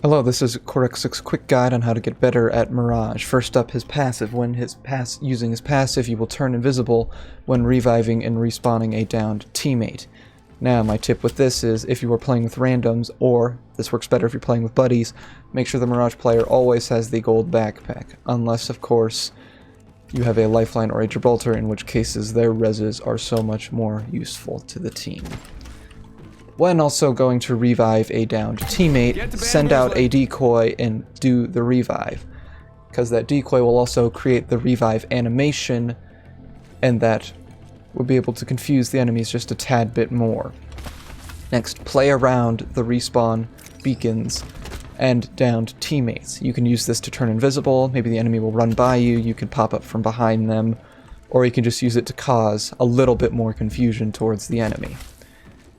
Hello, this is Corexic's quick guide on how to get better at Mirage. First up, his passive. When using his passive, you will turn invisible when reviving and respawning a downed teammate. Now, my tip with this is, if you are playing with randoms, or this works better if you're playing with buddies, make sure the Mirage player always has the gold backpack. Unless, of course, you have a lifeline or a Gibraltar, in which cases their reses are so much more useful to the team. When also going to revive a downed teammate, send out a decoy and do the revive, because that decoy will also create the revive animation, and that will be able to confuse the enemies just a tad bit more. Next, play around the respawn beacons and downed teammates. You can use this to turn invisible, maybe the enemy will run by you, you can pop up from behind them, or you can just use it to cause a little bit more confusion towards the enemy.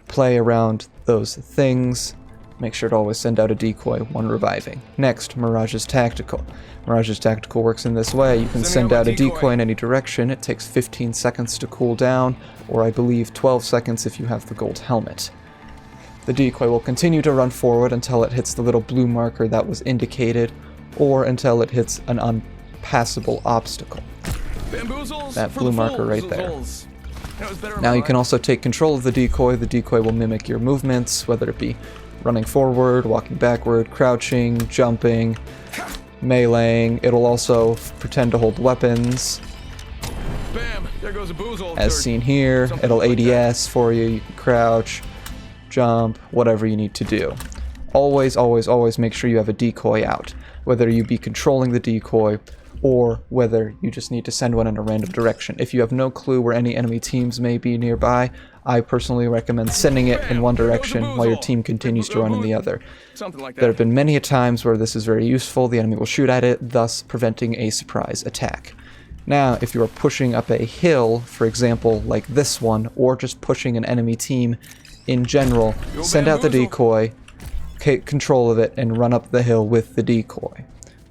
Play around those things. Make sure to always send out a decoy when reviving. Next, Mirage's Tactical. Mirage's Tactical works in this way. You can send out a decoy in any direction. It takes 15 seconds to cool down, or I believe 12 seconds if you have the gold helmet. The decoy will continue to run forward until it hits the little blue marker that was indicated, or until it hits an unpassable obstacle. Bamboozles that blue marker right there. Now you can also take control of the decoy. The decoy will mimic your movements, whether it be running forward, walking backward, crouching, jumping, meleeing. It'll also pretend to hold weapons. Bam, there goes a boozle. As seen here, it'll ADS for you. You can crouch, jump, whatever you need to do. Always, always, always make sure you have a decoy out, whether you be controlling the decoy or whether you just need to send one in a random direction. If you have no clue where any enemy teams may be nearby, I personally recommend sending it in one direction while your team continues to run in the other. There have been many a times where this is very useful. The enemy will shoot at it, thus preventing a surprise attack. Now, if you are pushing up a hill, for example, like this one, or just pushing an enemy team in general, send out the decoy, take control of it, and run up the hill with the decoy.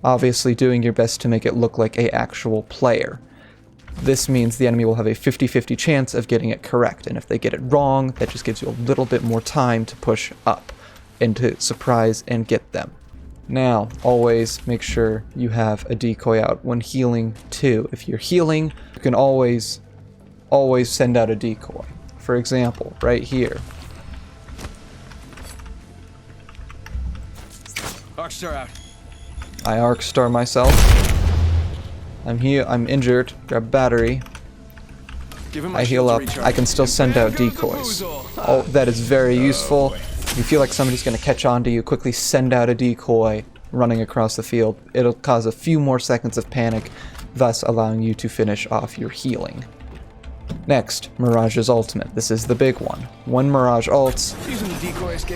Obviously doing your best to make it look like an actual player. This means the enemy will have a 50-50 chance of getting it correct, and if they get it wrong, that just gives you a little bit more time to push up and to surprise and get them. Now, always make sure you have a decoy out when healing too. If you're healing, you can always send out a decoy. For example, right here. Arcstar out. I arc star myself. I'm here, I'm injured, grab battery. I heal up, I can still send out decoys. Oh, that is very useful. If you feel like somebody's gonna catch on to you, quickly send out a decoy running across the field. It'll cause a few more seconds of panic, thus allowing you to finish off your healing. Next, Mirage's ultimate. This is the big one. When Mirage ults,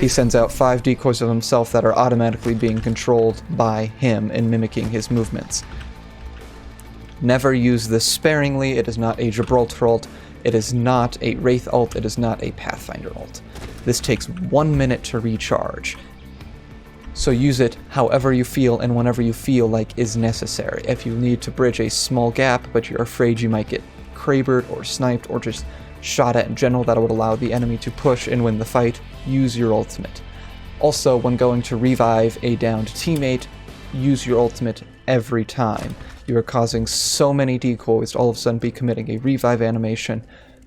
he sends out 5 decoys of himself that are automatically being controlled by him and mimicking his movements. Never use this sparingly. It is not a Gibraltar ult. It is not a Wraith ult. It is not a Pathfinder ult. This takes 1 minute to recharge. So use it however you feel and whenever you feel like is necessary. If you need to bridge a small gap, but you're afraid you might get crabered or sniped or just shot at in general, that would allow the enemy to push and win the fight, use your ultimate. Also, when going to revive a downed teammate, use your ultimate every time. You are causing so many decoys to all of a sudden be committing a revive animation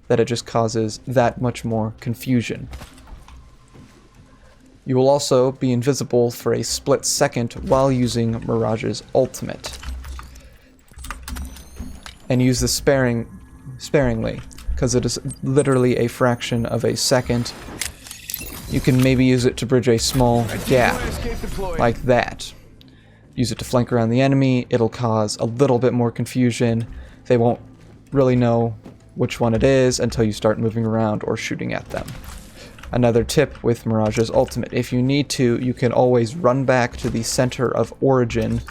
that it just causes that much more confusion. You will also be invisible for a split second while using Mirage's ultimate. And use this sparingly, because it is literally a fraction of a second. You can maybe use it to bridge a small gap, like that. Use it to flank around the enemy. It'll cause a little bit more confusion. They won't really know which one it is until you start moving around or shooting at them. Another tip with Mirage's ultimate, if you need to, you can always run back to the center of origin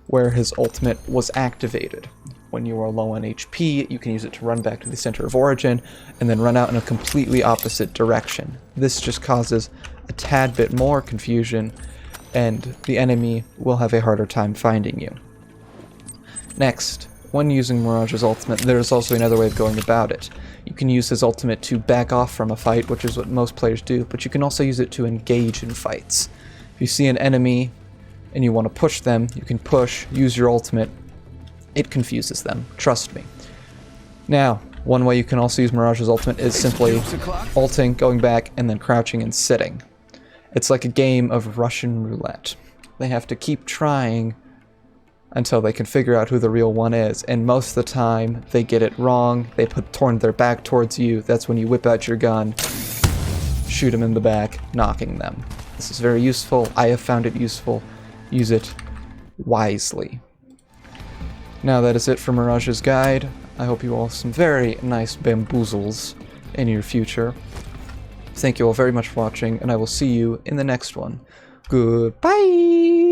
where his ultimate was activated. When you are low on HP, you can use it to run back to the center of origin and then run out in a completely opposite direction. This just causes a tad bit more confusion, and the enemy will have a harder time finding you. Next, when using Mirage's ultimate, there is also another way of going about it. You can use his ultimate to back off from a fight, which is what most players do, but you can also use it to engage in fights. If you see an enemy and you want to push them, you can push, use your ultimate. It confuses them, trust me. Now, one way you can also use Mirage's ultimate is simply ulting, going back, and then crouching and sitting. It's like a game of Russian roulette. They have to keep trying until they can figure out who the real one is, and most of the time they get it wrong. They turn their back towards you. That's when you whip out your gun, shoot them in the back, knocking them. This is very useful. I have found it useful. Use it wisely. Now that is it for Mirage's guide. I hope you all have some very nice bamboozles in your future. Thank you all very much for watching, and I will see you in the next one. Goodbye!